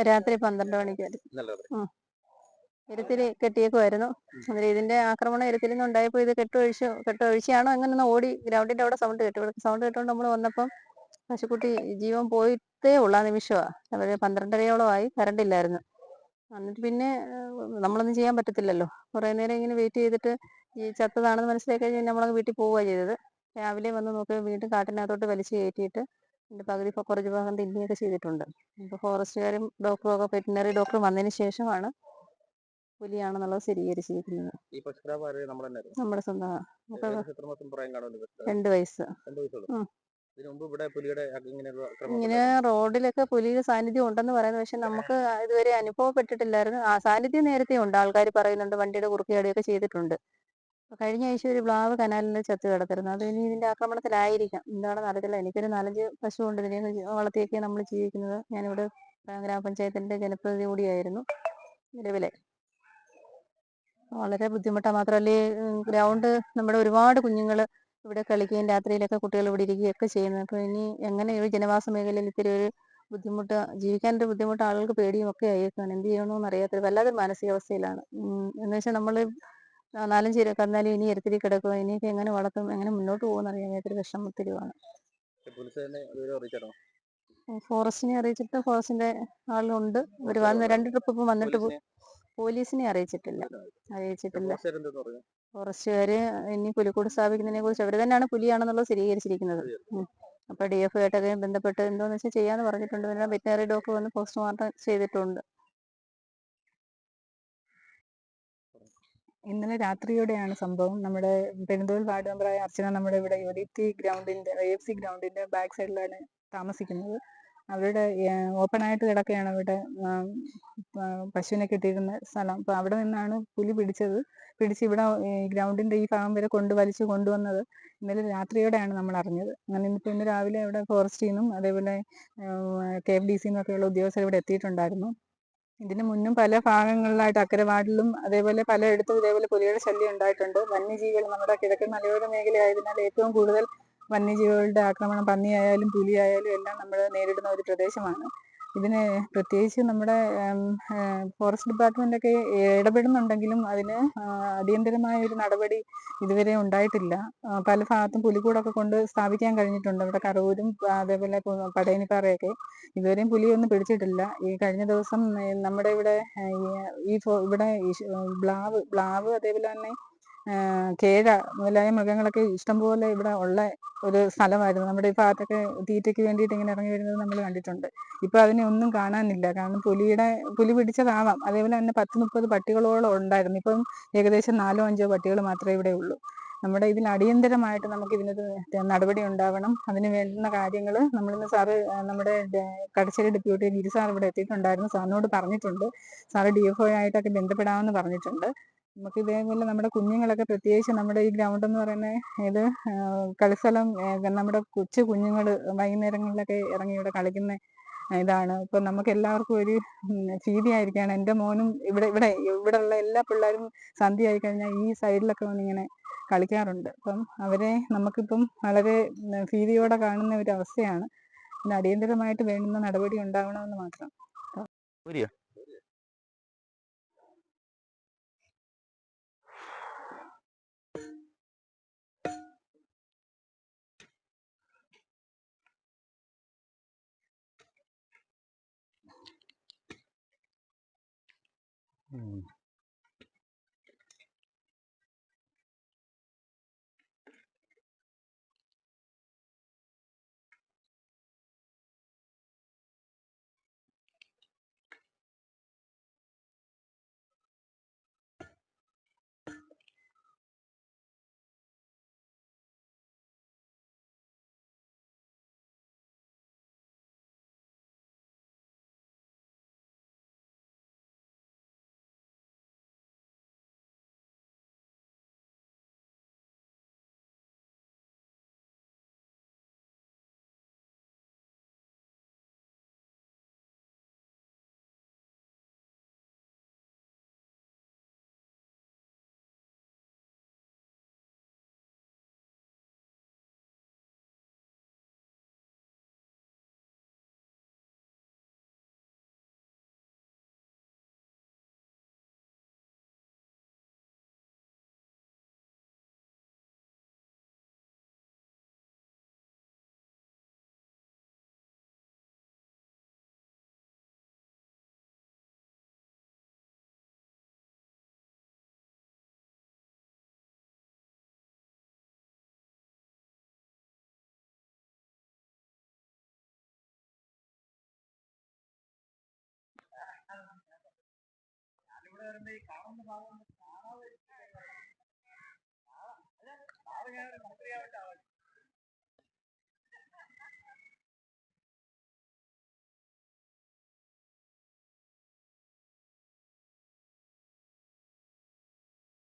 രാത്രി 12 മണിക്കായിരുന്നു. എരുത്തിരി കെട്ടിയേക്കുമായിരുന്നു. അന്നേരം ഇതിന്റെ ആക്രമണം എരുത്തിൽ നിന്ന് ഉണ്ടായപ്പോൾ ഇത് കെട്ടൊഴിച്ചാണോ അങ്ങനെ ഓടി ഗ്രൗണ്ടിന്റെ അവിടെ സൗണ്ട് കേട്ടു. സൗണ്ട് കേട്ടുകൊണ്ട് നമ്മൾ വന്നപ്പം പശുക്കുട്ടി ജീവൻ പോയിട്ടേ ഉള്ള ആ നിമിഷമാണ്. അവർ 12:30യോളമായി, കറണ്ട് ഇല്ലായിരുന്നു. എന്നിട്ട് പിന്നെ നമ്മളൊന്നും ചെയ്യാൻ പറ്റത്തില്ലല്ലോ. കുറേ നേരം ഇങ്ങനെ വെയിറ്റ് ചെയ്തിട്ട് ഈ ചത്തതാണെന്ന് മനസ്സിലാക്കി കഴിഞ്ഞാൽ നമ്മളങ്ങ് വീട്ടിൽ പോവുക ചെയ്തത്. രാവിലെ വന്ന് നോക്കി വീണ്ടും കാട്ടിനകത്തോട്ട് വലിച്ചു കയറ്റിയിട്ട് ഇതിൻ്റെ പകുതി കുറച്ച് ഭാഗം തിന്നുകയൊക്കെ ചെയ്തിട്ടുണ്ട്. ഇപ്പോൾ ഫോറസ്റ്റുകാരും ഡോക്ടറും ഒക്കെ വെറ്റിനറി ഡോക്ടർ വന്നതിന് ശേഷമാണ് പുലിയാണെന്നുള്ളത് സ്ഥിരീകരിച്ചിരിക്കുന്നത്. നമ്മുടെ സ്വന്തം 2 വയസ്സ്. ഇങ്ങനെ റോഡിലൊക്കെ പുലിയുടെ സാന്നിധ്യം ഉണ്ടെന്ന് പറയുന്നത്, പക്ഷെ നമുക്ക് ഇതുവരെ അനുഭവപ്പെട്ടിട്ടില്ലായിരുന്നു. ആ സാന്നിധ്യം നേരത്തെ ഉണ്ട്, ആൾക്കാർ പറയുന്നുണ്ട്, വണ്ടിയുടെ കുറുക്കിയാടിയൊക്കെ ചെയ്തിട്ടുണ്ട്. കഴിഞ്ഞ ആഴ്ച ഒരു പ്ലാവ് കനാലിൽ ചത്ത് കിടത്തിരുന്നു. അത് ഇനി ഇതിന്റെ ആക്രമണത്തിലായിരിക്കാം, എന്താണെന്ന് അറിയത്തില്ല. എനിക്കൊരു 4-5 പശു ഉണ്ട്, ഇതിനെ വളർത്തിയൊക്കെ നമ്മൾ ജീവിക്കുന്നത്. ഞാനിവിടെ ഗ്രാമപഞ്ചായത്തിന്റെ ജനപ്രതിനിധി കൂടിയായിരുന്നു നിലവിലെ. വളരെ ബുദ്ധിമുട്ടാണ്. മാത്രമല്ല ഗ്രൗണ്ട് നമ്മുടെ ഒരുപാട് കുഞ്ഞുങ്ങൾ ഇവിടെ കളിക്കുകയും രാത്രിയിലൊക്കെ കുട്ടികൾ ഇവിടെ ഇരിക്കുകയൊക്കെ ചെയ്യുന്നത്. അപ്പോൾ ഇനി എങ്ങനെ ഈ ജനവാസ മേഖലയിൽ ഇത്തിരി ഒരു ബുദ്ധിമുട്ട്, ജീവിക്കാനൊരു ബുദ്ധിമുട്ട്, ആളുകൾക്ക് പേടിയും ഒക്കെ ആയിരിക്കുകയാണ്. എന്ത് ചെയ്യണമെന്ന് അറിയാത്ത വല്ലാതെ മാനസികാവസ്ഥയിലാണ്. എന്ന് വെച്ചാൽ നമ്മൾ 4-5 കന്നാലും ഇനി എരുത്തിരി കിടക്കുക, ഇനിയൊക്കെ എങ്ങനെ വളർത്തും, എങ്ങനെ മുന്നോട്ട് പോകുമെന്ന് അറിയാൻ വയ്യാത്തൊരു വിഷമത്തിലുമാണ്. ഫോറസ്റ്റിനെ അറിയിച്ചിട്ട് ഫോറസ്റ്റിന്റെ ആളുണ്ട്. അവർ വന്ന് 2 ട്രിപ്പ് ഇപ്പം വന്നിട്ട് പോലീസിനെ അറിയിച്ചിട്ടില്ല. ഫോറസ്റ്റുകാർ ഇനി പുലിക്കൂട് സ്ഥാപിക്കുന്നതിനെ കുറിച്ച് അവർ തന്നെയാണ് പുലിയാണെന്നുള്ളത് സ്ഥിരീകരിച്ചിരിക്കുന്നത്. അപ്പോൾ DF ആയിട്ടൊക്കെ ബന്ധപ്പെട്ട് എന്തോന്ന് വെച്ചാൽ ചെയ്യാന്ന് പറഞ്ഞിട്ടുണ്ട്. പിന്നെ വെറ്റിനറി ഡോക്ടർ വന്ന് പോസ്റ്റ്മോർട്ടം ചെയ്തിട്ടുണ്ട്. ഇന്നലെ രാത്രിയോടെയാണ് സംഭവം. നമ്മുടെ പെരുന്തോൽ വാർഡ് മെമ്പറായ അർച്ചന നമ്മുടെ ഇവിടെ AFC ഗ്രൗണ്ടിന്റെ ബാക്ക് സൈഡിലാണ് താമസിക്കുന്നത്. അവരുടെ ഓപ്പണായിട്ട് കിടക്കുകയാണ് അവിടെ പശുവിനെ കെട്ടിയിരുന്ന സ്ഥലം. അപ്പോൾ അവിടെ നിന്നാണ് പുലി പിടിച്ച് ഇവിടെ ഈ ഗ്രൗണ്ടിന്റെ ഈ ഭാഗം വരെ വലിച്ചു കൊണ്ടുവന്നത് ഇന്നലെ രാത്രിയോടെയാണ് നമ്മൾ അറിഞ്ഞത്. അങ്ങനെ ഇന്ന് രാവിലെ ഇവിടെ ഫോറസ്റ്റിൽ നിന്നും അതേപോലെ KFDC നിന്നൊക്കെയുള്ള ഉദ്യോഗസ്ഥർ ഇവിടെ എത്തിയിട്ടുണ്ടായിരുന്നു. ഇതിന് മുന്നും പല ഭാഗങ്ങളിലായിട്ട് അക്കരെ വാർഡിലും അതേപോലെ പലയിടത്തും ഇതേപോലെ പുലിയുടെ ശല്യം ഉണ്ടായിട്ടുണ്ട്. വന്യജീവികൾ നമ്മുടെ കിഴക്കൻ മലയോര മേഖലയായതിനാൽ ഏറ്റവും കൂടുതൽ വന്യജീവികളുടെ ആക്രമണം പന്നിയായാലും പുലിയായാലും എല്ലാം നമ്മൾ നേരിടുന്ന ഒരു പ്രദേശമാണ്. ഇതിന് പ്രത്യേകിച്ച് നമ്മുടെ ഫോറസ്റ്റ് ഡിപ്പാർട്ട്മെൻ്റൊക്കെ ഇടപെടുന്നുണ്ടെങ്കിലും അതിന് അടിയന്തരമായ ഒരു നടപടി ഇതുവരെ ഉണ്ടായിട്ടില്ല. പല ഭാഗത്തും പുലിക്കൂടൊക്കെ കൊണ്ട് സ്ഥാപിക്കാൻ കഴിഞ്ഞിട്ടുണ്ട്. ഇവിടെ കറവൂരും അതേപോലെ പടയനിപ്പാറയൊക്കെ. ഇതുവരെയും പുലിയൊന്നും പിടിച്ചിട്ടില്ല. ഈ കഴിഞ്ഞ ദിവസം നമ്മുടെ ഇവിടെ ഇവിടെ ബ്ലാവ് അതേപോലെ തന്നെ കേഴ മുതലായ മൃഗങ്ങളൊക്കെ ഇഷ്ടംപോലെ ഇവിടെ ഉള്ള ഒരു സ്ഥലമായിരുന്നു. നമ്മുടെ ഈ ഭാഗത്തൊക്കെ തീറ്റയ്ക്ക് വേണ്ടിയിട്ട് ഇങ്ങനെ ഇറങ്ങി വരുന്നത് നമ്മൾ കണ്ടിട്ടുണ്ട്. ഇപ്പോൾ അതിനെ ഒന്നും കാണാനില്ല. കാരണം പുലി പിടിച്ചതാവാം. അതേപോലെ തന്നെ 10-30 പട്ടികളോളം ഉണ്ടായിരുന്നു. ഇപ്പം ഏകദേശം 4-5 പട്ടികൾ മാത്രമേ ഇവിടെ ഉള്ളൂ. നമ്മുടെ ഇതിൽ അടിയന്തരമായിട്ട് നമുക്ക് ഇതിനൊരു നടപടി ഉണ്ടാവണം. അതിന് വേണ്ടുന്ന കാര്യങ്ങൾ നമ്മളിന്ന് നമ്മുടെ കടശ്ശേരി ഡെപ്യൂട്ടി ഗിരി സാർ ഇവിടെ എത്തിയിട്ടുണ്ടായിരുന്നു. സാറിനോട് പറഞ്ഞിട്ടുണ്ട്. സാറ് DFO ആയിട്ടൊക്കെ ബന്ധപ്പെടാമെന്ന് പറഞ്ഞിട്ടുണ്ട്. നമുക്ക് ഇതേപോലെ നമ്മുടെ കുഞ്ഞുങ്ങളൊക്കെ, പ്രത്യേകിച്ച് നമ്മുടെ ഈ ഗ്രൗണ്ട് എന്ന് പറയുന്നത് ഇത് കളിസ്ഥലം, നമ്മുടെ കൊച്ചു കുഞ്ഞുങ്ങൾ വൈകുന്നേരങ്ങളിലൊക്കെ ഇറങ്ങി ഇവിടെ കളിക്കുന്ന ഇതാണ്. ഇപ്പം നമുക്ക് എല്ലാവർക്കും ഒരു ഭീതിയായിരിക്കുകയാണ്. എൻ്റെ മോനും ഇവിടെയുള്ള എല്ലാ പിള്ളേരും സന്ധ്യ ആയി കഴിഞ്ഞാൽ ഈ സൈഡിലൊക്കെ വന്നിങ്ങനെ കളിക്കാറുണ്ട്. അപ്പം അവരെ നമുക്കിപ്പം വളരെ ഭീതിയോടെ കാണുന്ന ഒരു അവസ്ഥയാണ്. പിന്നെ അടിയന്തരമായിട്ട് വേണ്ടുന്ന നടപടി ഉണ്ടാവണമെന്ന് മാത്രം. ഇവിടെ